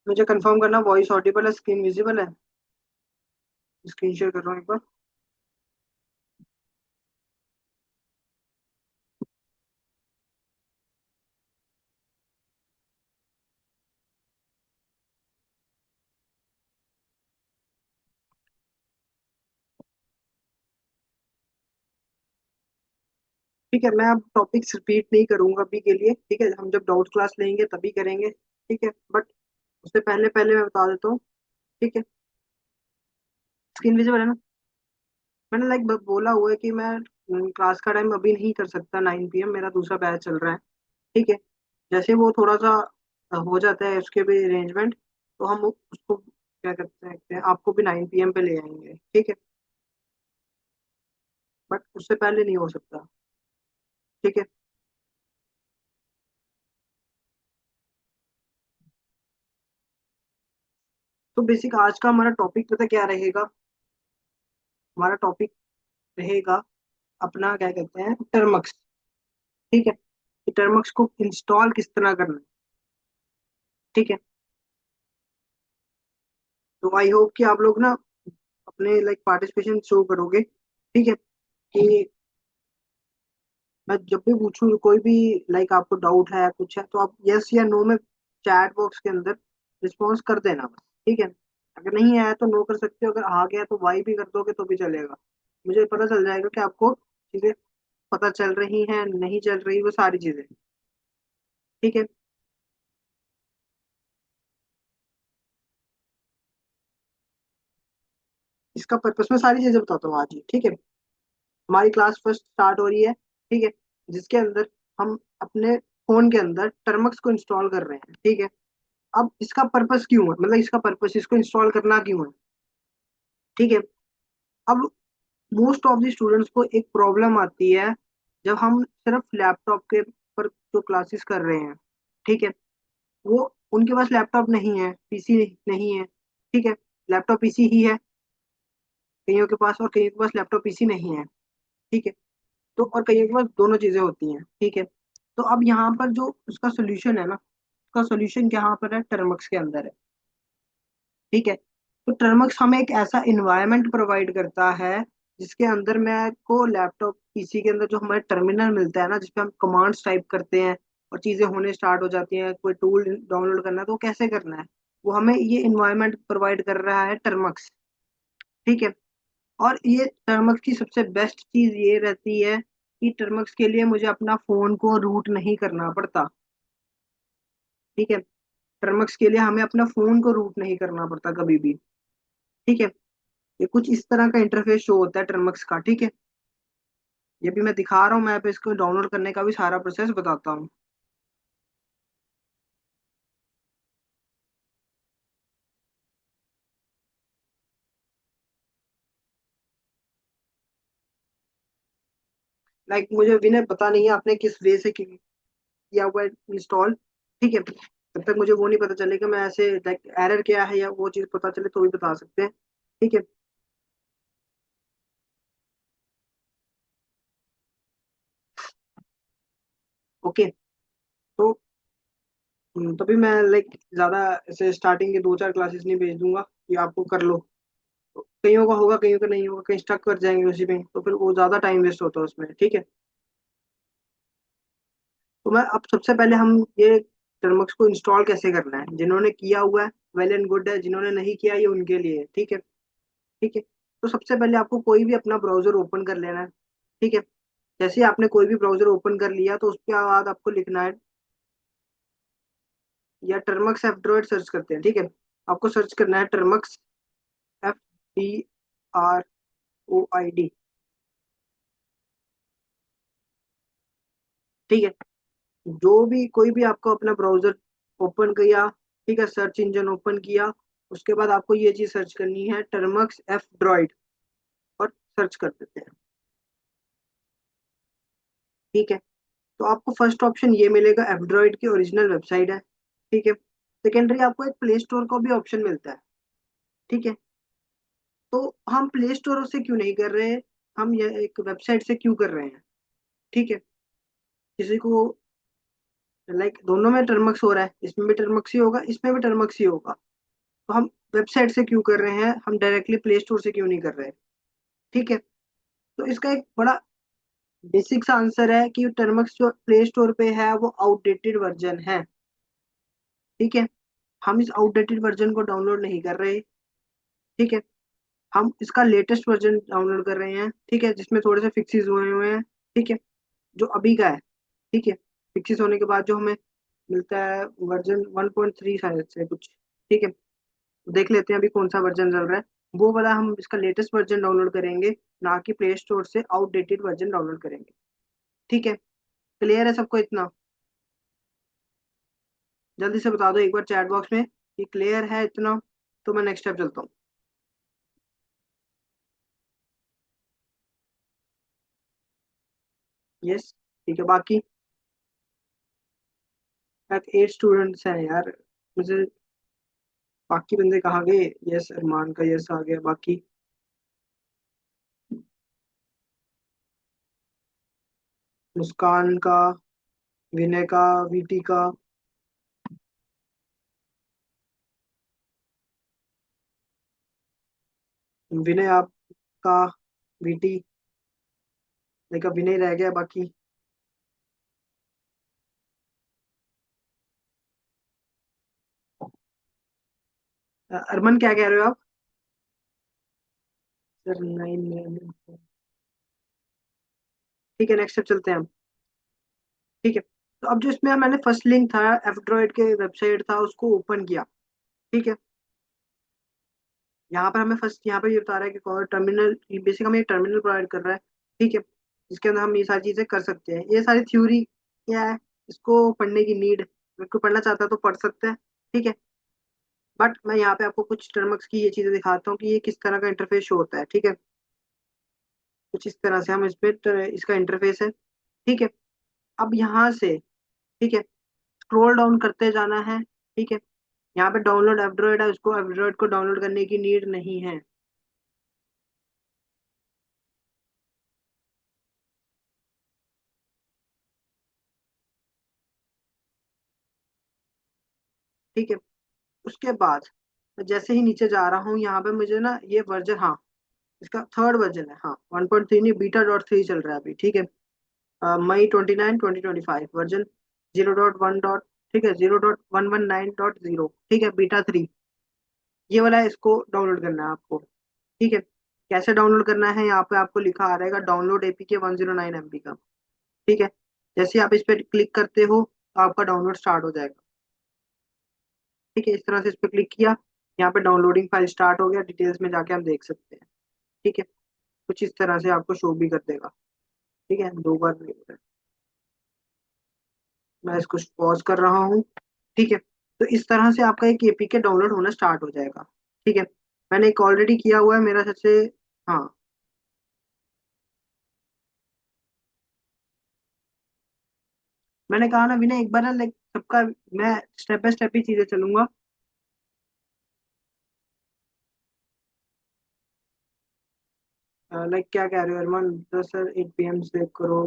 मुझे कंफर्म करना, voice Audible है, स्क्रीन विजिबल है। स्क्रीन शेयर कर रहा हूँ एक बार। ठीक है, मैं अब टॉपिक्स रिपीट नहीं करूंगा अभी के लिए। ठीक है, हम जब डाउट क्लास लेंगे तभी करेंगे। ठीक है, बट उससे पहले पहले मैं बता देता हूँ। ठीक है, स्क्रीन विजिबल है ना? मैंने लाइक बोला हुआ है कि मैं क्लास का टाइम अभी नहीं कर सकता, 9 PM मेरा दूसरा बैच चल रहा है। ठीक है, जैसे वो थोड़ा सा हो जाता है उसके भी अरेंजमेंट, तो हम उसको क्या करते हैं, आपको भी 9 PM पे ले आएंगे। ठीक है, बट उससे पहले नहीं हो सकता। ठीक है, तो बेसिक आज का हमारा टॉपिक पता क्या रहेगा? हमारा टॉपिक रहेगा अपना, क्या कहते हैं, टर्मक्स। ठीक है, कि टर्मक्स को इंस्टॉल किस तरह करना है। ठीक है, तो आई होप कि आप लोग ना अपने लाइक पार्टिसिपेशन शो करोगे। ठीक है, कि मैं जब भी पूछूं कोई भी लाइक आपको डाउट है कुछ है, तो आप यस या नो में चैट बॉक्स के अंदर रिस्पॉन्स कर देना बस। ठीक है, अगर नहीं आया तो नो कर सकते हो, अगर आ गया तो वाई भी कर दोगे तो भी चलेगा। मुझे पता चल जाएगा कि आपको चीजें पता चल रही हैं नहीं चल रही, वो सारी चीजें। ठीक है, इसका पर्पस मैं सारी चीजें बताता हूँ आज ही। ठीक है, हमारी क्लास फर्स्ट स्टार्ट हो रही है। ठीक है, जिसके अंदर हम अपने फोन के अंदर टर्मक्स को इंस्टॉल कर रहे हैं। ठीक है, अब इसका पर्पस क्यों है, मतलब इसका पर्पस, इसको इंस्टॉल करना क्यों है? ठीक है, अब मोस्ट ऑफ द स्टूडेंट्स को एक प्रॉब्लम आती है जब हम सिर्फ लैपटॉप के पर जो क्लासेस कर रहे हैं। ठीक है, वो उनके पास लैपटॉप नहीं है, पीसी नहीं है। ठीक है, लैपटॉप पीसी ही है कईयों के पास, और कईयों के पास लैपटॉप पीसी नहीं है। ठीक है, तो और कईयों के पास दोनों चीजें होती हैं। ठीक है, तो अब यहाँ पर जो उसका सोल्यूशन है ना, उसका सोल्यूशन यहाँ पर है, टर्मक्स के अंदर है। ठीक है, तो टर्मक्स हमें एक ऐसा इन्वायरमेंट प्रोवाइड करता है जिसके अंदर मैं को लैपटॉप पीसी के अंदर जो हमारे टर्मिनल मिलता है ना, जिसपे हम कमांड्स टाइप करते हैं और चीजें होने स्टार्ट हो जाती हैं, कोई टूल डाउनलोड करना है तो वो कैसे करना है, वो हमें ये इन्वायरमेंट प्रोवाइड कर रहा है टर्मक्स। ठीक है, और ये टर्मक्स की सबसे बेस्ट चीज ये रहती है कि टर्मक्स के लिए मुझे अपना फोन को रूट नहीं करना पड़ता। ठीक है, टर्मक्स के लिए हमें अपना फोन को रूट नहीं करना पड़ता कभी भी। ठीक है, ये कुछ इस तरह का इंटरफेस शो होता है टर्मक्स का। ठीक है, ये भी मैं दिखा रहा हूँ, मैं पे इसको डाउनलोड करने का भी सारा प्रोसेस बताता हूँ। लाइक मुझे भी ना पता नहीं है आपने किस वे से किया हुआ है इंस्टॉल। ठीक है, जब तक मुझे वो नहीं पता चलेगा, मैं ऐसे लाइक एरर क्या है या वो चीज़ पता चले तो भी बता सकते हैं। ठीक है, ओके। तो तभी मैं लाइक ज़्यादा ऐसे स्टार्टिंग के 2 4 क्लासेस नहीं भेज दूंगा कि आपको कर लो। तो कईयों का होगा, कईयों का नहीं होगा, कहीं स्टक कर जाएंगे उसी में, तो फिर वो ज़्यादा टाइम वेस्ट होता है उसमें। ठीक है, तो मैं अब सबसे पहले हम ये टर्मक्स को इंस्टॉल कैसे करना है, जिन्होंने किया हुआ है वेल एंड गुड है, जिन्होंने नहीं किया ये उनके लिए है। ठीक है, ठीक है, तो सबसे पहले आपको कोई भी अपना ब्राउजर ओपन कर लेना है। ठीक है, जैसे ही आपने कोई भी ब्राउजर ओपन कर लिया तो उसके बाद आपको लिखना है, या टर्मक्स एफ सर्च करते हैं। ठीक है, आपको सर्च करना है टर्मक्स, FDROID। ठीक है, जो भी कोई भी आपको अपना ब्राउजर ओपन किया, ठीक है, सर्च इंजन ओपन किया, उसके बाद आपको ये चीज सर्च करनी है, टर्मक्स एफ ड्रॉइड, और सर्च कर देते हैं। ठीक है, तो आपको फर्स्ट ऑप्शन ये मिलेगा, एफ ड्रॉइड की ओरिजिनल वेबसाइट है। ठीक है, सेकेंडरी आपको एक प्ले स्टोर का भी ऑप्शन मिलता है। ठीक है, तो हम प्ले स्टोर से क्यों नहीं कर रहे, हम ये एक वेबसाइट से क्यों कर रहे हैं? ठीक है, किसी को लाइक दोनों में टर्मक्स हो रहा है, इसमें भी टर्मक्स ही होगा, इसमें भी टर्मक्स ही होगा। तो हम वेबसाइट से क्यों कर रहे हैं, हम डायरेक्टली प्ले स्टोर से क्यों नहीं कर रहे? ठीक है। तो इसका एक बड़ा बेसिक सा आंसर है कि टर्मक्स जो प्ले स्टोर पे है वो आउटडेटेड वर्जन है। ठीक है। हम इस आउटडेटेड वर्जन को डाउनलोड नहीं कर रहे। ठीक है। हम इसका लेटेस्ट वर्जन डाउनलोड कर रहे हैं, ठीक है, जिसमें थोड़े से फिक्सेस हुए हुए हैं। ठीक है। जो अभी का है। ठीक है। फिक्सेस होने के बाद जो हमें मिलता है वर्जन 1.3 शायद से कुछ। ठीक है। देख लेते हैं अभी कौन सा वर्जन चल रहा है। वो वाला हम इसका लेटेस्ट वर्जन डाउनलोड करेंगे, ना कि प्ले स्टोर से आउटडेटेड वर्जन डाउनलोड करेंगे। ठीक है। क्लियर है सबको इतना? जल्दी से बता दो एक बार चैट बॉक्स में कि क्लियर है इतना, तो मैं नेक्स्ट स्टेप चलता हूँ। यस। ठीक है। बाकी 8 स्टूडेंट्स हैं यार, मुझे बाकी बंदे कहाँ गए? यस, अरमान का यस आ गया। बाकी मुस्कान का, विनय का, वीटी का। विनय आपका, वीटी, देखा विनय रह गया बाकी। अरमान क्या कह रहे हो आप? सर नहीं। ठीक है, नेक्स्ट स्टेप चलते हैं हम। ठीक है। तो अब जो इसमें मैंने फर्स्ट लिंक था, एफड्रॉइड के वेबसाइट था, उसको ओपन किया। ठीक है। यहाँ पर हमें फर्स्ट यहाँ पर ये बता रहा है कि कौन टर्मिनल, बेसिक हमें एक टर्मिनल प्रोवाइड कर रहा है। ठीक है। जिसके अंदर हम ये सारी चीजें कर सकते हैं। ये सारी थ्योरी क्या है, इसको पढ़ने की नीड, अगर कोई पढ़ना चाहता है तो पढ़ सकते हैं। ठीक है। बट मैं यहाँ पे आपको कुछ टर्म्स की ये चीजें दिखाता हूँ कि ये किस तरह का इंटरफेस शो होता है। ठीक है। कुछ इस तरह से हम इस पे इसका इंटरफेस है। ठीक है। अब यहाँ से, ठीक है, स्क्रॉल डाउन करते जाना है। ठीक है। यहाँ पे डाउनलोड एंड्रॉइड है, उसको एंड्रॉइड को डाउनलोड करने की नीड नहीं है। ठीक है। उसके बाद मैं जैसे ही नीचे जा रहा हूँ, यहाँ पे मुझे ना ये वर्जन, हाँ, इसका थर्ड वर्जन है, हाँ, 1.3 नहीं, बीटा.3 चल रहा है अभी। ठीक है। मई 29 2025 वर्जन 0.1 डॉट, ठीक है, 0.119.0। ठीक है, बीटा 3 ये वाला है, इसको डाउनलोड करना है आपको। ठीक है। कैसे डाउनलोड करना है, यहाँ पे आपको लिखा आ रहेगा डाउनलोड एपीके 109 MB का। ठीक है। जैसे ही आप इस पर क्लिक करते हो तो आपका डाउनलोड स्टार्ट हो जाएगा। ठीक है। इस तरह से इस पर क्लिक किया, यहाँ पे डाउनलोडिंग फाइल स्टार्ट हो गया, डिटेल्स में जाके हम देख सकते हैं। ठीक है। कुछ इस तरह से आपको शो भी कर देगा। ठीक है, 2 बार नहीं हो रहा है। मैं इसको पॉज कर रहा हूँ। ठीक है। तो इस तरह से आपका एक एपीके डाउनलोड होना स्टार्ट हो जाएगा। ठीक है। मैंने एक ऑलरेडी किया हुआ है मेरा सबसे। हाँ। मैंने कहा ना विनय, एक बार ना लाइक सबका, मैं स्टेप बाय स्टेप ही चीजें चलूंगा। लाइक क्या कह रहे हो अरमान? तो सर 8 PM से करो।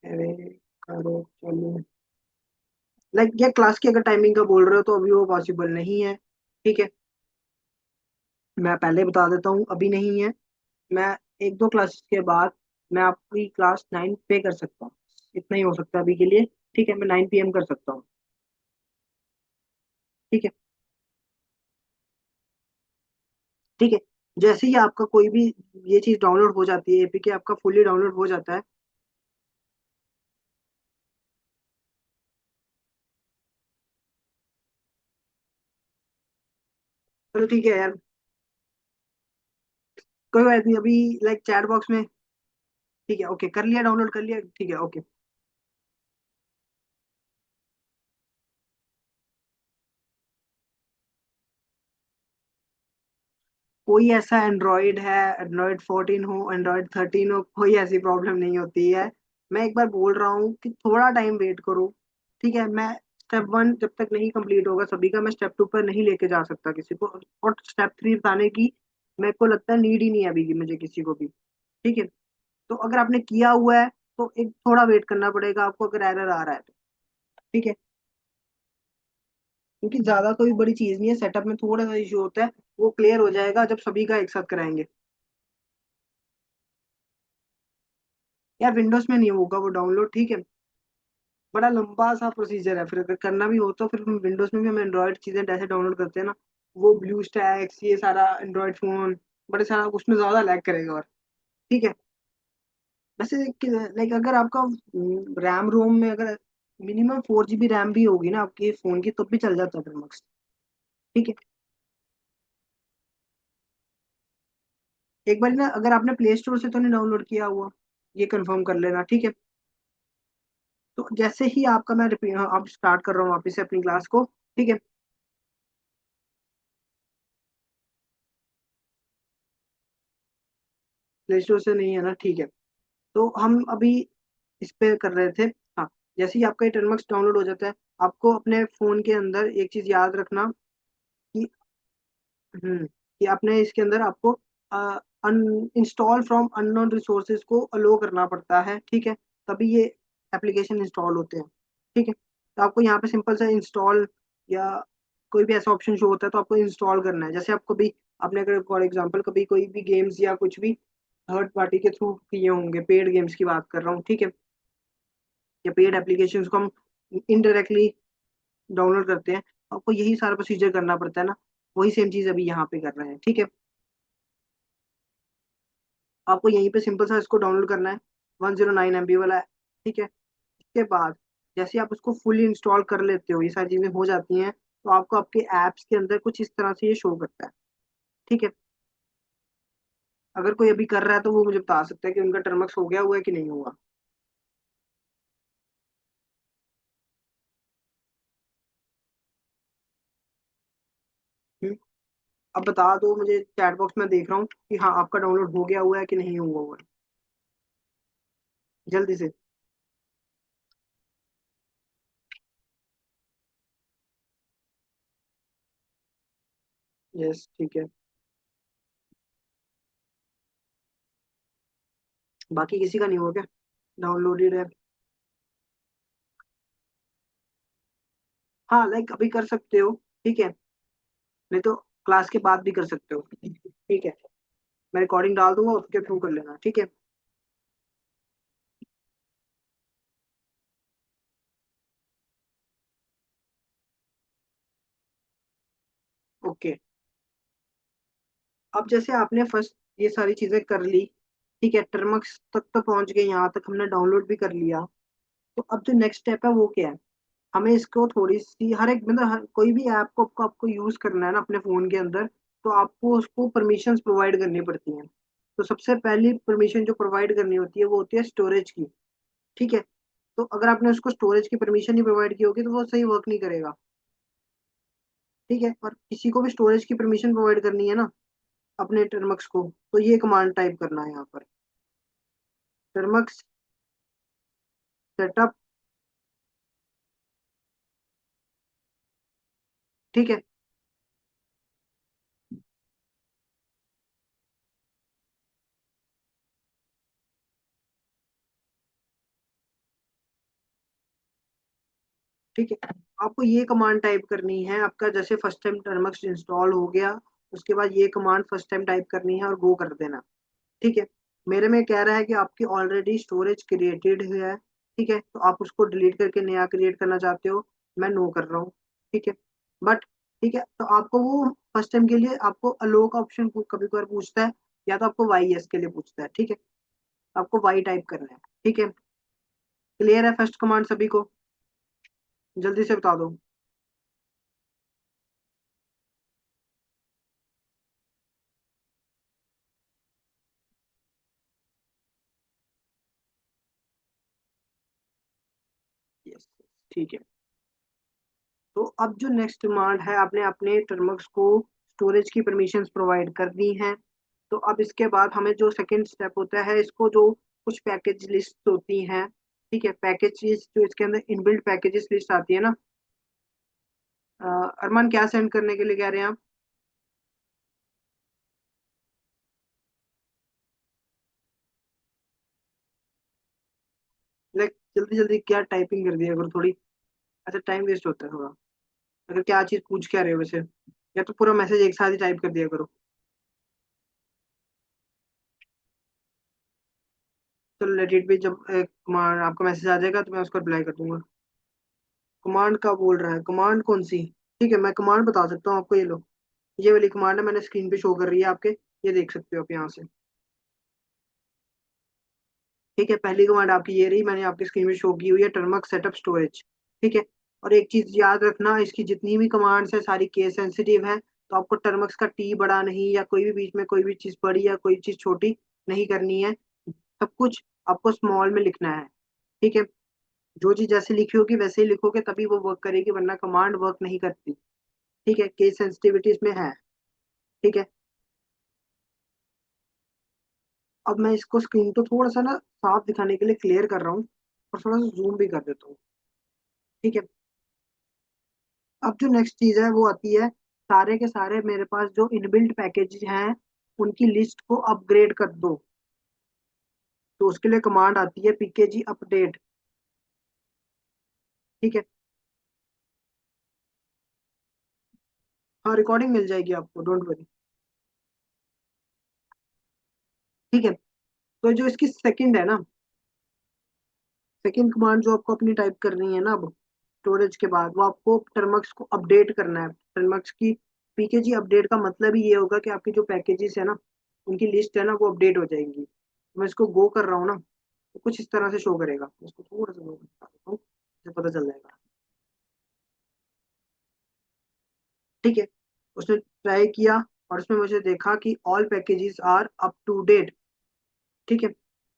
अरे करो चलो। लाइक ये क्लास की अगर टाइमिंग का बोल रहे हो तो अभी वो पॉसिबल नहीं है। ठीक है। मैं पहले बता देता हूँ, अभी नहीं है। मैं एक दो क्लासेस के बाद मैं आपकी क्लास 9 पे कर सकता हूँ। इतना ही हो सकता है अभी के लिए। ठीक है, मैं 9 PM कर सकता हूँ। ठीक है। ठीक है। जैसे ही आपका कोई भी ये चीज डाउनलोड हो जाती है, एपीके आपका फुली डाउनलोड हो जाता है। चलो ठीक है यार, कोई बात नहीं अभी। लाइक चैट बॉक्स में, ठीक है, ओके, कर लिया, डाउनलोड कर लिया, ठीक है, ओके। कोई ऐसा एंड्रॉयड है, एंड्रॉयड 14 हो, एंड्रॉयड 13 हो, कोई ऐसी प्रॉब्लम नहीं होती है। मैं एक बार बोल रहा हूँ कि थोड़ा टाइम वेट करो। ठीक है। मैं स्टेप 1 जब तक नहीं कंप्लीट होगा सभी का, मैं स्टेप 2 पर नहीं लेके जा सकता किसी को, और स्टेप 3 बताने की मेरे को लगता है नीड ही नहीं है अभी की मुझे किसी को भी। ठीक है। तो अगर आपने किया हुआ है तो एक थोड़ा वेट करना पड़ेगा आपको अगर एरर आ रहा है तो। ठीक है, क्योंकि ज्यादा कोई बड़ी चीज नहीं है, सेटअप में थोड़ा सा इशू होता है, वो क्लियर हो जाएगा जब सभी का एक साथ कराएंगे। यार विंडोज में नहीं होगा वो डाउनलोड, ठीक है, बड़ा लंबा सा प्रोसीजर है, फिर अगर करना भी हो तो फिर हम विंडोज में भी हम एंड्रॉइड चीजें जैसे डाउनलोड करते हैं ना, वो ब्लू स्टैक्स ये सारा एंड्रॉइड फोन, बड़े सारा उसमें ज्यादा लैग करेगा। और ठीक है, वैसे लाइक अगर आपका रैम रोम में अगर मिनिमम 4 GB रैम भी होगी ना आपके फोन की, तब भी चल जाता है फिर मस्त। ठीक है, एक बार ना अगर आपने प्ले स्टोर से तो नहीं डाउनलोड किया हुआ, ये कंफर्म कर लेना। ठीक है, तो जैसे ही आपका मैं रिपीट अब स्टार्ट कर रहा हूँ वापस से अपनी क्लास को। ठीक है, प्ले स्टोर से नहीं है ना, ठीक है, तो हम अभी इस पे कर रहे थे। हाँ, जैसे ही आपका ये टर्मक्स डाउनलोड हो जाता है, आपको अपने फोन के अंदर एक चीज याद रखना कि कि आपने इसके अंदर आपको इंस्टॉल फ्रॉम अननोन रिसोर्सेज को अलो करना पड़ता है। ठीक है, तभी ये एप्लीकेशन इंस्टॉल होते हैं। ठीक है, तो आपको यहाँ पे सिंपल सा इंस्टॉल या कोई भी ऐसा ऑप्शन शो होता है तो आपको इंस्टॉल करना है। जैसे आपको भी आपने अगर फॉर एग्जांपल कभी कोई भी गेम्स या कुछ भी थर्ड पार्टी के थ्रू किए होंगे, पेड गेम्स की बात कर रहा हूँ, ठीक है, या पेड एप्लीकेशंस को हम इनडायरेक्टली डाउनलोड करते हैं, तो आपको यही सारा प्रोसीजर करना पड़ता है ना, वही सेम चीज अभी यहाँ पे कर रहे हैं। ठीक है, आपको यहीं पे सिंपल सा इसको डाउनलोड करना है, 109 MB वाला है। ठीक है, इसके बाद जैसे आप उसको फुली इंस्टॉल कर लेते हो, ये सारी चीजें हो जाती हैं, तो आपको आपके ऐप्स के अंदर कुछ इस तरह से ये शो करता है। ठीक है, अगर कोई अभी कर रहा है तो वो मुझे बता सकता है कि उनका टर्मक्स हो गया हुआ है कि नहीं हुआ। हम्म, अब बता दो मुझे, चैट बॉक्स में देख रहा हूँ कि हाँ आपका डाउनलोड हो गया हुआ है कि नहीं हुआ हुआ है, जल्दी से। यस, ठीक है, बाकी किसी का नहीं हुआ क्या डाउनलोडेड है? हाँ लाइक अभी कर सकते हो, ठीक है, नहीं तो क्लास के बाद भी कर सकते हो। ठीक है, मैं रिकॉर्डिंग डाल दूंगा, उसके थ्रू कर लेना। ठीक है, ओके। अब जैसे आपने फर्स्ट ये सारी चीजें कर ली, ठीक है, टर्मक्स तक तो पहुंच गए, यहाँ तक हमने डाउनलोड भी कर लिया, तो अब जो नेक्स्ट स्टेप है वो क्या है? हमें इसको थोड़ी सी हर एक मतलब कोई भी ऐप को आपको यूज करना है ना अपने फोन के अंदर, तो आपको उसको परमिशंस प्रोवाइड करनी पड़ती हैं। तो सबसे पहली परमिशन जो प्रोवाइड करनी होती है वो होती है स्टोरेज की। ठीक है, तो अगर आपने उसको स्टोरेज की परमिशन नहीं प्रोवाइड की होगी तो वो सही वर्क नहीं करेगा। ठीक है, और किसी को भी स्टोरेज की परमिशन प्रोवाइड करनी है ना अपने टर्मक्स को, तो ये कमांड टाइप करना है यहाँ पर, टर्मक्स सेटअप। ठीक है, ठीक है, आपको ये कमांड टाइप करनी है। आपका जैसे फर्स्ट टाइम टर्मक्स इंस्टॉल हो गया, उसके बाद ये कमांड फर्स्ट टाइम टाइप करनी है और गो कर देना। ठीक है, मेरे में कह रहा है कि आपकी ऑलरेडी स्टोरेज क्रिएटेड है। ठीक है, तो आप उसको डिलीट करके नया क्रिएट करना चाहते हो, मैं नो कर रहा हूँ। ठीक है, बट ठीक है, तो आपको वो फर्स्ट टाइम के लिए आपको अलो का ऑप्शन कभी कभार पूछता है, या तो आपको वाई एस के लिए पूछता है। ठीक है, आपको वाई टाइप करना है। ठीक है, क्लियर है फर्स्ट कमांड सभी को? जल्दी से बता दो। यस, ठीक है, तो अब जो नेक्स्ट डिमांड है, आपने अपने टर्मक्स को स्टोरेज की परमिशंस प्रोवाइड कर दी हैं, तो अब इसके बाद हमें जो सेकंड स्टेप होता है, इसको जो कुछ पैकेज लिस्ट होती हैं, ठीक है, पैकेजेस जो इसके अंदर इनबिल्ट पैकेजेस लिस्ट आती है ना, अरमान क्या सेंड करने के लिए कह रहे हैं आप? जल्दी जल्दी क्या टाइपिंग कर दिया करो थोड़ी। अच्छा टाइम वेस्ट होता है थोड़ा। अगर क्या चीज पूछ क्या रहे हो वैसे, या तो पूरा मैसेज एक साथ ही टाइप कर दिया करो। चलो लेट इट भी, जब कमांड आपका मैसेज आ जाएगा तो मैं उसको रिप्लाई कर दूंगा। कमांड का बोल रहा है, कमांड कौन सी? ठीक है मैं कमांड बता सकता हूँ आपको, ये लो। ये वाली कमांड है, मैंने स्क्रीन पे शो कर रही है आपके, ये देख सकते हो आप यहाँ से। ठीक है पहली कमांड आपकी ये रही, मैंने आपकी स्क्रीन में शो की हुई है, टर्मक सेटअप स्टोरेज। ठीक है। और एक चीज याद रखना, इसकी जितनी भी कमांड्स है सारी केस सेंसिटिव है, तो आपको टर्मक्स का टी बड़ा नहीं, या कोई भी बीच में कोई भी चीज बड़ी या कोई चीज छोटी नहीं करनी है। सब कुछ आपको स्मॉल में लिखना है। ठीक है। जो चीज जैसे लिखी होगी वैसे ही लिखोगे तभी वो वर्क करेगी, वरना कमांड वर्क नहीं करती। ठीक है केस सेंसिटिविटी इसमें है। ठीक है। अब मैं इसको स्क्रीन को थोड़ा सा ना साफ दिखाने के लिए क्लियर कर रहा हूँ, और थोड़ा सा जूम भी कर देता हूँ। ठीक है। अब जो नेक्स्ट चीज है वो आती है, सारे के सारे मेरे पास जो इनबिल्ट पैकेज हैं उनकी लिस्ट को अपग्रेड कर दो। तो उसके लिए कमांड आती है पीकेजी अपडेट। ठीक है। हाँ रिकॉर्डिंग मिल जाएगी आपको, डोंट वरी। ठीक है। तो जो इसकी सेकंड है ना, सेकंड कमांड जो आपको अपनी टाइप करनी है ना अब स्टोरेज के बाद, वो आपको टर्मक्स को अपडेट करना है। टर्मक्स की पीकेजी अपडेट का मतलब ही ये होगा कि आपकी जो पैकेजेस है ना उनकी लिस्ट है ना वो अपडेट हो जाएंगी। मैं इसको गो कर रहा हूँ ना, तो कुछ इस तरह से शो करेगा। इसको थोड़ा सा गो करता हूँ, मुझे पता चल जाएगा। ठीक है। उसने ट्राई किया, और उसमें मुझे देखा कि all packages are up to date. ठीक है।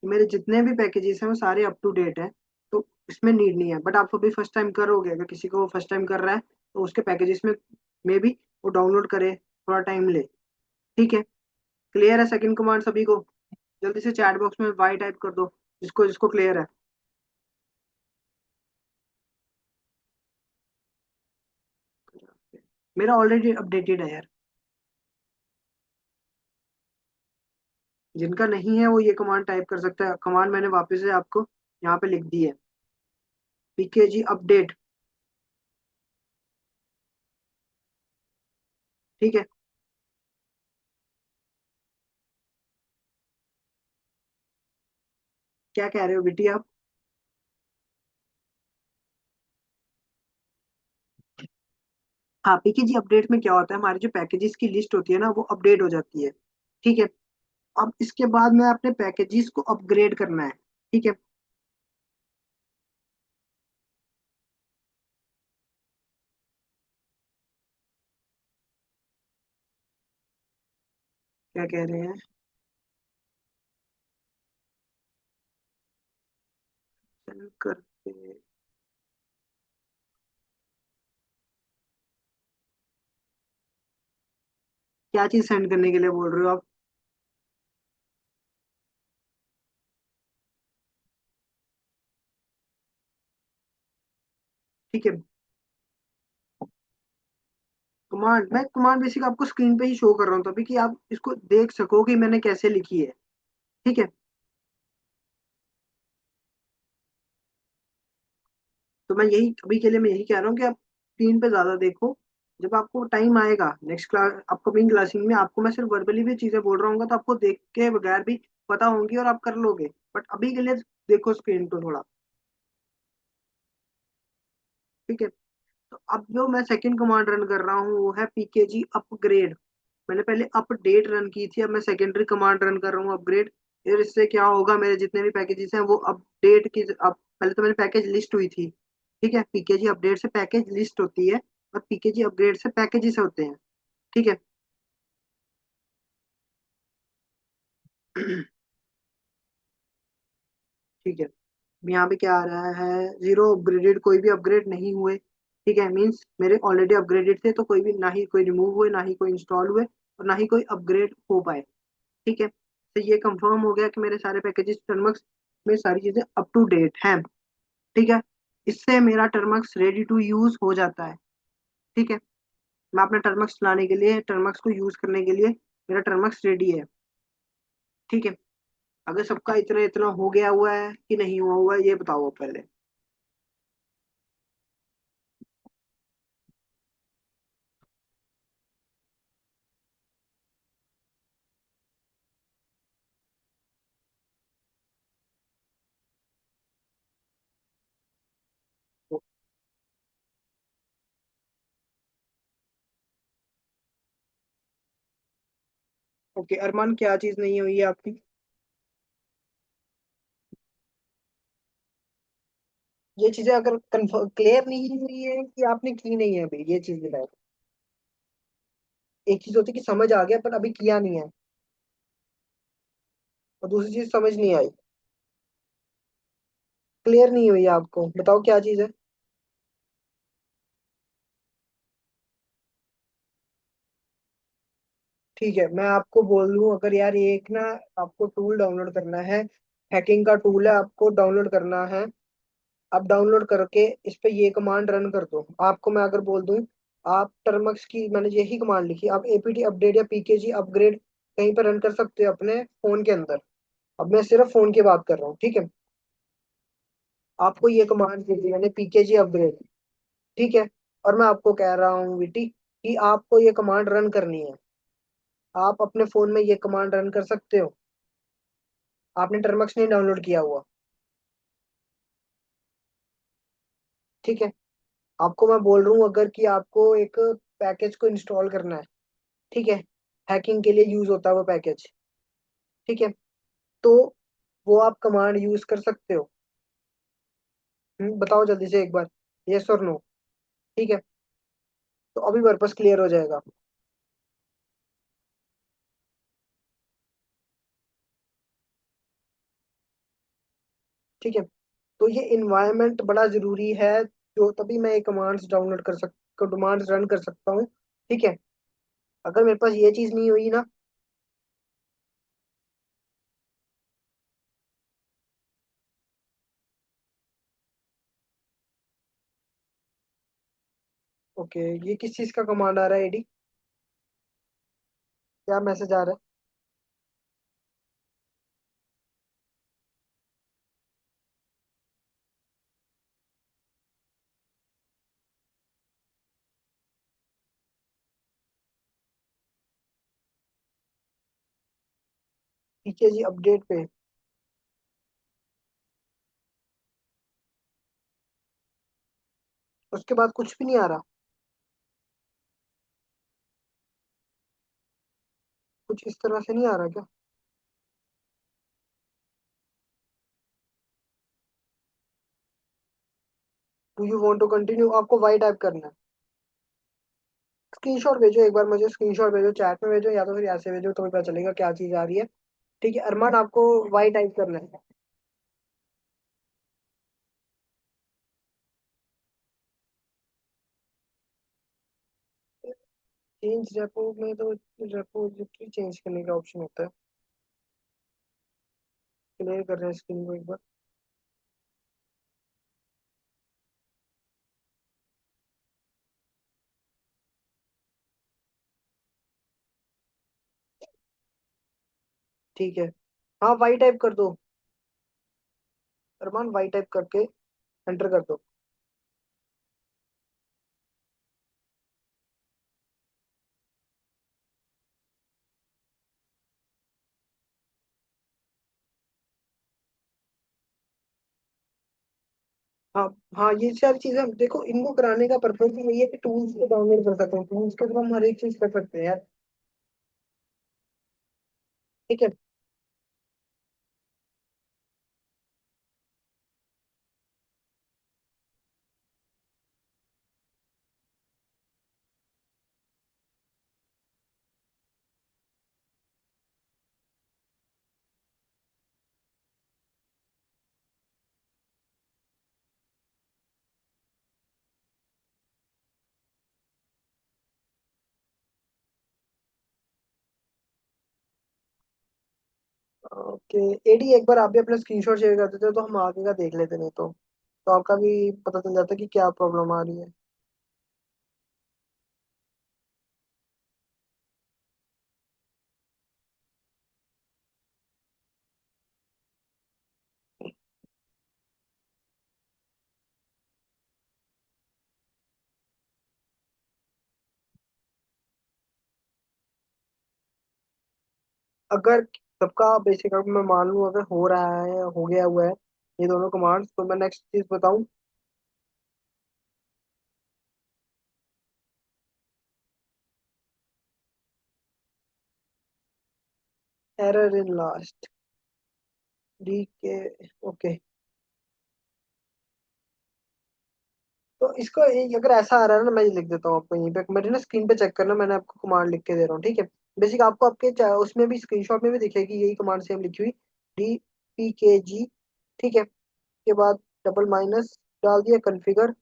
मेरे जितने भी पैकेजेस हैं वो सारे अप टू डेट हैं, तो इसमें नीड नहीं है। बट आप अभी फर्स्ट टाइम करोगे, अगर किसी को फर्स्ट टाइम कर रहा है तो उसके पैकेजेस में भी वो डाउनलोड करे, थोड़ा टाइम ले। ठीक है। क्लियर है सेकंड कमांड सभी को? जल्दी से चैट बॉक्स में वाई टाइप कर दो, जिसको जिसको क्लियर है। मेरा ऑलरेडी अपडेटेड है यार। जिनका नहीं है वो ये कमांड टाइप कर सकता है। कमांड मैंने वापस से आपको यहाँ पे लिख दी है, पीकेजी अपडेट। ठीक है। क्या कह रहे हो बेटी आप? हाँ पीकेजी अपडेट में क्या होता है, हमारी जो पैकेजेस की लिस्ट होती है ना वो अपडेट हो जाती है। ठीक है। अब इसके बाद में अपने पैकेजेस को अपग्रेड करना है। ठीक है। क्या कह रहे हैं? सेंड करते। क्या चीज सेंड करने के लिए बोल रहे हो आप? ठीक है। कमांड, मैं कमांड बेसिक आपको स्क्रीन पे ही शो कर रहा हूँ तभी कि आप इसको देख सको कि मैंने कैसे लिखी है। ठीक है। तो मैं यही अभी के लिए मैं यही कह रहा हूँ कि आप स्क्रीन पे ज्यादा देखो। जब आपको टाइम आएगा नेक्स्ट क्लास अपकमिंग क्लासिंग में, आपको मैं सिर्फ वर्बली भी चीजें बोल रहा हूँ तो आपको देख के बगैर भी पता होंगी और आप कर लोगे। बट अभी के लिए देखो स्क्रीन को थोड़ा। ठीक है। तो अब जो मैं सेकंड कमांड रन कर रहा हूँ वो है पीकेजी अपग्रेड। मैंने पहले अपडेट रन की थी, अब मैं सेकेंडरी कमांड रन कर रहा हूँ अपग्रेड। फिर इससे क्या होगा, मेरे जितने भी पैकेजेस हैं वो अपडेट की अब पहले तो मेरी पैकेज लिस्ट हुई थी। ठीक है पीकेजी अपडेट से पैकेज लिस्ट होती है, और पीकेजी अपग्रेड से पैकेजेस होते हैं। ठीक है। ठीक है। अब यहाँ पे क्या आ रहा है, जीरो अपग्रेडेड, कोई भी अपग्रेड नहीं हुए। ठीक है मीन्स मेरे ऑलरेडी अपग्रेडेड थे, तो कोई भी ना ही कोई रिमूव हुए, ना ही कोई इंस्टॉल हुए, और ना ही कोई अपग्रेड हो पाए। ठीक है। तो ये कंफर्म हो गया कि मेरे सारे पैकेजेस टर्मक्स में सारी चीजें अप टू डेट हैं। ठीक है। इससे मेरा टर्मक्स रेडी टू यूज हो जाता है। ठीक है। मैं अपना टर्मक्स चलाने के लिए, टर्मक्स को यूज करने के लिए मेरा टर्मक्स रेडी है। ठीक है। अगर सबका इतना इतना हो गया हुआ है कि नहीं हुआ हुआ है ये बताओ आप पहले। ओके अरमान, क्या चीज नहीं हुई है आपकी? ये चीजें अगर कन्फर्म क्लियर नहीं हुई है कि आपने की नहीं है अभी, ये चीज बताओ। एक चीज होती है कि समझ आ गया पर अभी किया नहीं है, और दूसरी चीज समझ नहीं आई, क्लियर नहीं हुई है आपको, बताओ क्या चीज है। ठीक है, मैं आपको बोल दूं, अगर यार ये एक ना, आपको टूल डाउनलोड करना है, हैकिंग का टूल है, आपको डाउनलोड करना है। आप डाउनलोड करके इस पे ये कमांड रन कर दो। आपको मैं अगर बोल दूं, आप टर्मक्स की, मैंने यही कमांड लिखी, आप एपीटी अपडेट या पीकेजी अपग्रेड कहीं पर रन कर सकते हो अपने फोन के अंदर। अब मैं सिर्फ फोन की बात कर रहा हूँ, ठीक है। आपको ये कमांड दी थी मैंने, पीकेजी अपग्रेड, ठीक है। और मैं आपको कह रहा हूँ बेटी कि आपको ये कमांड रन करनी है। आप अपने फोन में ये कमांड रन कर सकते हो। आपने टर्मक्स नहीं डाउनलोड किया हुआ, ठीक है। आपको मैं बोल रहा हूँ, अगर कि आपको एक पैकेज को इंस्टॉल करना है, ठीक है, हैकिंग के लिए यूज होता है वो पैकेज, ठीक है, तो वो आप कमांड यूज कर सकते हो। बताओ जल्दी से एक बार, यस और नो, ठीक है। तो अभी पर्पस क्लियर हो जाएगा, ठीक है। तो ये इन्वायरमेंट बड़ा जरूरी है, जो तभी मैं ये कमांड्स डाउनलोड कर सक कमांड्स रन कर सकता हूँ, ठीक है। अगर मेरे पास ये चीज नहीं हुई ना, ओके, ये किस चीज का कमांड आ रहा है एडी? क्या मैसेज आ रहा है? ठीक है जी, अपडेट पे। उसके बाद कुछ भी नहीं आ रहा? कुछ इस तरह से नहीं आ रहा क्या? Do you want to continue, आपको वाई टाइप करना है? स्क्रीनशॉट भेजो एक बार मुझे, स्क्रीनशॉट भेजो, चैट में भेजो या तो फिर ऐसे भेजो, तो भी पता चलेगा क्या चीज आ रही है। ठीक है अरमान, आपको वाई टाइप करना है। चेंज रेपो में तो रेपोजिटरी चेंज करने का ऑप्शन होता है। क्लियर कर रहे हैं स्क्रीन को एक बार। ठीक है, हाँ वाई टाइप कर दो। अरमान वाई टाइप करके एंटर कर दो। हाँ हाँ, ये सारी चीजें देखो, इनको कराने का पर्पज भी यही है कि टूल्स को डाउनलोड कर सकते हैं, टूल्स के थ्रू हम हर एक चीज कर सकते हैं यार, ठीक है। ओके एडी, एक बार आप भी अपना स्क्रीनशॉट शेयर कर देते हो तो हम आगे का देख लेते, नहीं तो आपका भी पता चल जाता कि क्या प्रॉब्लम आ रही है। अगर सबका बेसिक, अगर मैं मान लूँ अगर हो रहा है, हो गया हुआ है ये दोनों कमांड्स, तो मैं नेक्स्ट चीज बताऊं। एरर इन लास्ट डी के। ओके, तो इसको अगर ऐसा आ रहा है ना, मैं ये लिख देता हूँ आपको यहीं पे, मेरे ना स्क्रीन पे चेक करना, मैंने आपको कमांड लिख के दे रहा हूँ, ठीक है। बेसिक आपको आपके उसमें भी स्क्रीनशॉट में भी दिखेगी यही कमांड सेम लिखी हुई, DPKG, ठीक है। के बाद डबल माइनस डाल दिया, कन्फिगर,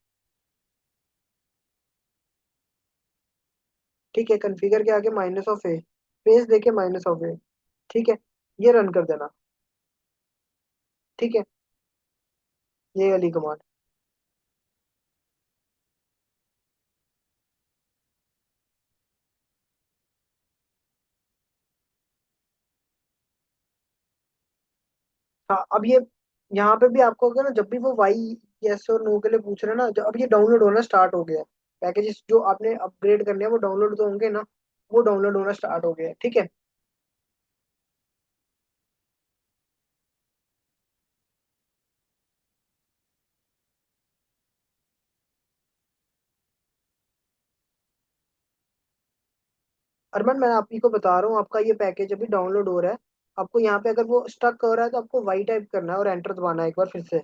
ठीक है। कन्फिगर के आगे माइनस ऑफ ए, स्पेस देके माइनस ऑफ ए, ठीक है। ये रन कर देना, ठीक है, ये वाली कमांड। हाँ, अब ये यहाँ पे भी आपको होगा ना, जब भी वो वाई यस और नो के लिए पूछ रहे हैं ना, अब ये डाउनलोड होना स्टार्ट हो गया है। पैकेजेस जो आपने अपग्रेड करने हैं वो डाउनलोड तो होंगे ना, वो डाउनलोड होना स्टार्ट हो गया है, ठीक है। अरमान, मैं आप ही को बता रहा हूँ, आपका ये पैकेज अभी डाउनलोड हो रहा है। आपको यहाँ पे अगर वो स्टक हो रहा है तो आपको वाई टाइप करना है और एंटर दबाना है एक बार फिर से।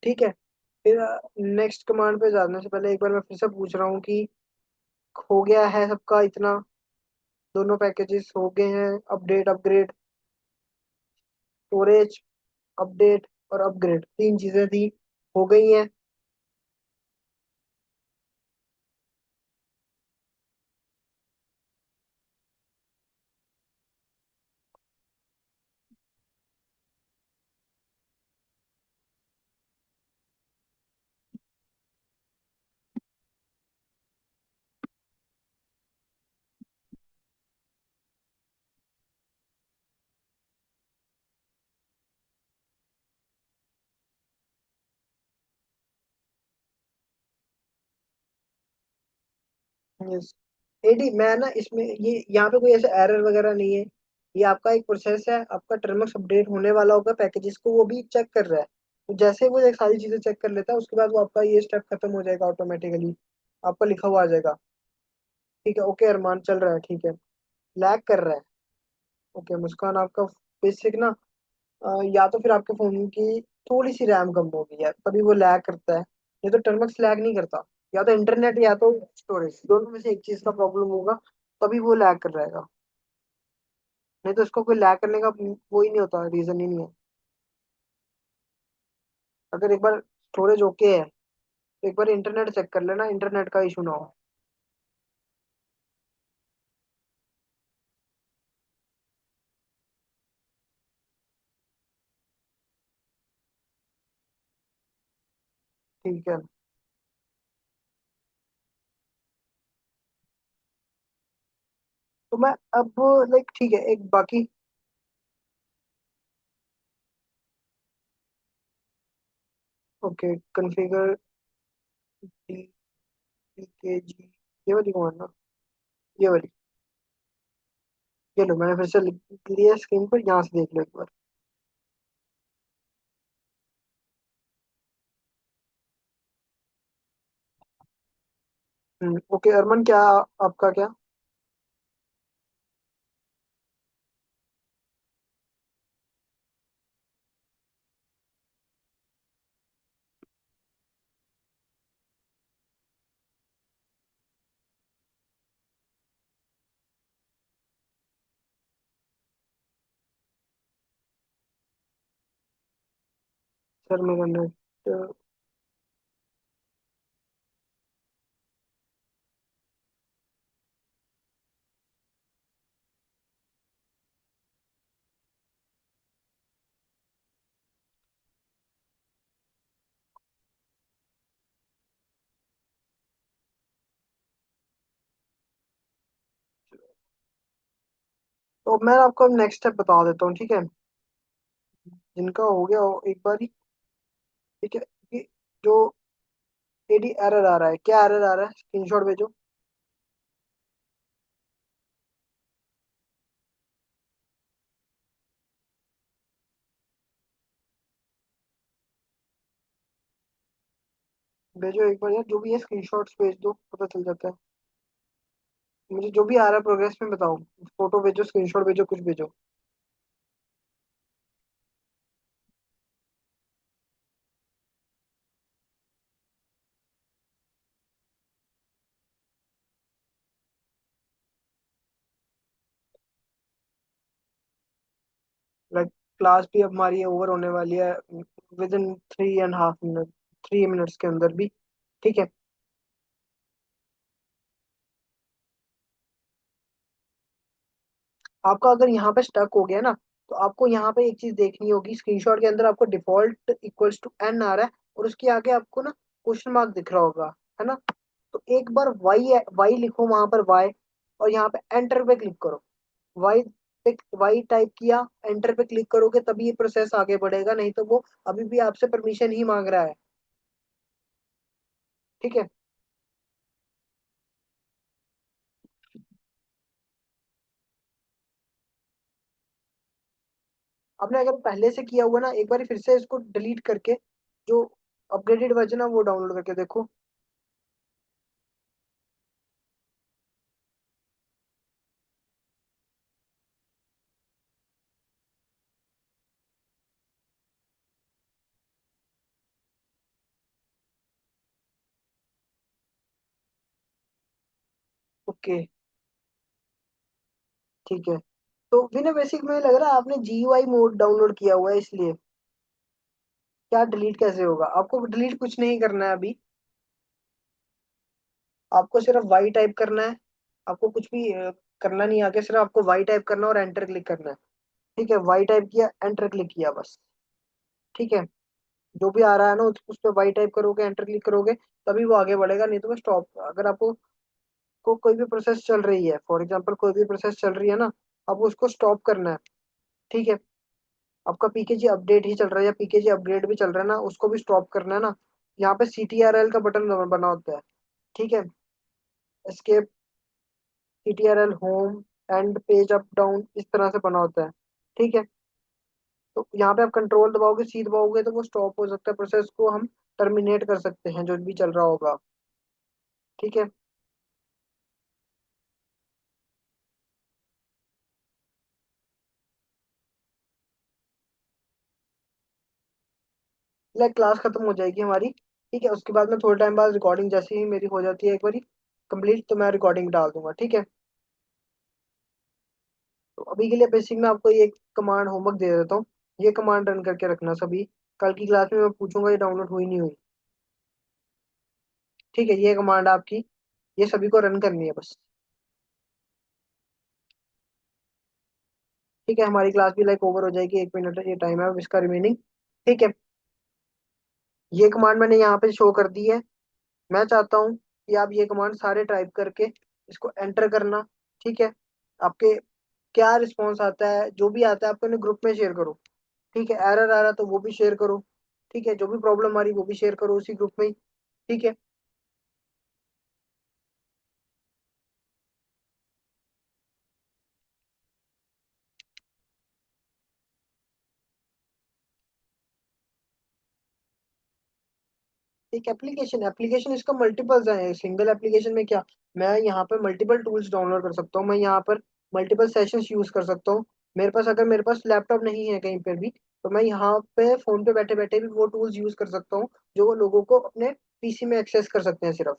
ठीक है, फिर नेक्स्ट कमांड पे जाने से पहले एक बार मैं फिर से पूछ रहा हूँ कि हो गया है सबका इतना, दोनों पैकेजेस हो गए हैं अपडेट, अपग्रेड, स्टोरेज, अपडेट और अपग्रेड, तीन चीजें थी, हो गई हैं। यस, एडी मैं ना इसमें ये यहाँ पे कोई ऐसा एरर वगैरह नहीं है। ये आपका एक प्रोसेस है, आपका टर्म्स अपडेट होने वाला होगा, पैकेजेस को वो भी चेक कर रहा है। तो जैसे वो एक सारी चीजें चेक कर लेता है, उसके बाद वो आपका ये स्टेप खत्म हो जाएगा ऑटोमेटिकली, आपका लिखा हुआ आ जाएगा। ठीक है, ओके अरमान, चल रहा है, ठीक है। लैग कर रहा है, ओके मुस्कान, आपका बेसिक ना या तो फिर आपके फोन की थोड़ी सी रैम कम हो गई है तभी वो लैग करता है, नहीं तो टर्मक्स लैग नहीं करता। या तो इंटरनेट या तो स्टोरेज, दोनों में से एक चीज का प्रॉब्लम होगा, तभी वो लैग कर रहेगा। नहीं तो इसको कोई लैग करने का वो ही नहीं होता, रीजन ही नहीं है। अगर एक बार स्टोरेज ओके है तो एक बार इंटरनेट चेक कर लेना, इंटरनेट का इशू ना हो। ठीक है, तो मैं अब लाइक ठीक है, एक बाकी, ओके कॉन्फ़िगर DPKG, ये वाली कौन ना, ये वाली, ये लो मैंने फिर से लिख लिया स्क्रीन पर, यहाँ से देख लो एक बार। ओके अरमान, क्या आपका क्या? सर मेरा नेट, तो मैं आपको नेक्स्ट स्टेप बता देता हूँ, ठीक है। जिनका हो गया हो एक बार ही, ठीक है, कि जो एडी एरर आ रहा है, क्या एरर आ रहा है, स्क्रीनशॉट भेजो। भेजो एक बार यार, जो भी है स्क्रीनशॉट्स भेज दो, पता चल जाता है मुझे। जो भी आ रहा है प्रोग्रेस में बताओ। फोटो भेजो, स्क्रीनशॉट भेजो, कुछ भेजो। लाइक क्लास भी अब हमारी ओवर होने वाली है, विद इन 3.5 मिनट, 3 मिनट्स के अंदर भी, ठीक है। आपका अगर यहाँ पे स्टक हो गया ना, तो आपको यहाँ पे एक चीज देखनी होगी, स्क्रीनशॉट के अंदर आपको डिफॉल्ट इक्वल्स टू एन आ रहा है, और उसके आगे आपको ना क्वेश्चन मार्क दिख रहा होगा, है ना। तो एक बार वाई वाई लिखो वहां पर, वाई, और यहाँ पे एंटर पे क्लिक करो। वाई पे, वाई टाइप किया, एंटर पे क्लिक करोगे तभी ये प्रोसेस आगे बढ़ेगा, नहीं तो वो अभी भी आपसे परमिशन ही मांग रहा है, ठीक है। आपने अगर पहले से किया हुआ ना, एक बार फिर से इसको डिलीट करके जो अपग्रेडेड वर्जन है वो डाउनलोड करके देखो। ओके, ठीक है। तो बिना बेसिक में लग रहा है आपने GUI मोड डाउनलोड किया हुआ है इसलिए। क्या डिलीट कैसे होगा, आपको डिलीट कुछ नहीं करना है अभी। आपको सिर्फ वाई टाइप करना है, आपको कुछ भी करना नहीं, आगे सिर्फ आपको वाई टाइप करना है और एंटर क्लिक करना है, ठीक है। वाई टाइप किया, एंटर क्लिक किया, बस, ठीक है। जो भी आ रहा है ना उस पर वाई टाइप करोगे, एंटर क्लिक करोगे, तभी वो आगे बढ़ेगा, नहीं तो वो स्टॉप। अगर आपको कोई भी प्रोसेस चल रही है, फॉर एग्जाम्पल कोई भी प्रोसेस चल रही है ना, आपको उसको स्टॉप करना है, ठीक है। आपका पीकेजी अपडेट ही चल रहा है या पीकेजी अपग्रेड भी चल रहा है ना, उसको भी स्टॉप करना है ना। यहाँ पे CTRL का बटन बना होता है, ठीक है। Escape, CTRL, home, and, page up down, इस तरह से बना होता है, ठीक है। तो यहाँ पे आप कंट्रोल दबाओगे, सी दबाओगे, तो वो स्टॉप हो सकता है, प्रोसेस को हम टर्मिनेट कर सकते हैं जो भी चल रहा होगा, ठीक है। लाइक क्लास खत्म हो जाएगी हमारी, ठीक है। उसके बाद में थोड़े टाइम बाद रिकॉर्डिंग जैसे ही मेरी हो जाती है एक बारी कंप्लीट, तो मैं रिकॉर्डिंग डाल दूंगा, ठीक है। तो अभी के लिए बेसिक में आपको ये कमांड होमवर्क दे देता हूँ, ये कमांड रन करके रखना सभी। कल की क्लास में मैं पूछूंगा ये डाउनलोड हुई नहीं हुई, ठीक है। ये कमांड आपकी, ये सभी को रन करनी है बस, ठीक है। हमारी क्लास भी लाइक ओवर हो जाएगी, 1 मिनट ये टाइम है अब इसका रिमेनिंग, ठीक है। ये कमांड मैंने यहाँ पे शो कर दी है। मैं चाहता हूँ कि आप ये कमांड सारे टाइप करके इसको एंटर करना, ठीक है। आपके क्या रिस्पॉन्स आता है, जो भी आता है आप अपने ग्रुप में शेयर करो, ठीक है। एरर आ रहा तो वो भी शेयर करो, ठीक है। जो भी प्रॉब्लम आ रही वो भी शेयर करो उसी ग्रुप में ही, ठीक है। एक एप्लीकेशन, एप्लीकेशन इसका मल्टीपल्स है, सिंगल एप्लीकेशन में क्या, मैं यहाँ पर मल्टीपल टूल्स डाउनलोड कर सकता हूँ, मैं यहाँ पर मल्टीपल सेशंस यूज कर सकता हूँ। मेरे पास, अगर मेरे पास लैपटॉप नहीं है कहीं पर भी, तो मैं यहाँ पे फोन पे बैठे बैठे भी वो टूल्स यूज कर सकता हूँ जो वो लोगों को अपने PC में एक्सेस कर सकते हैं सिर्फ,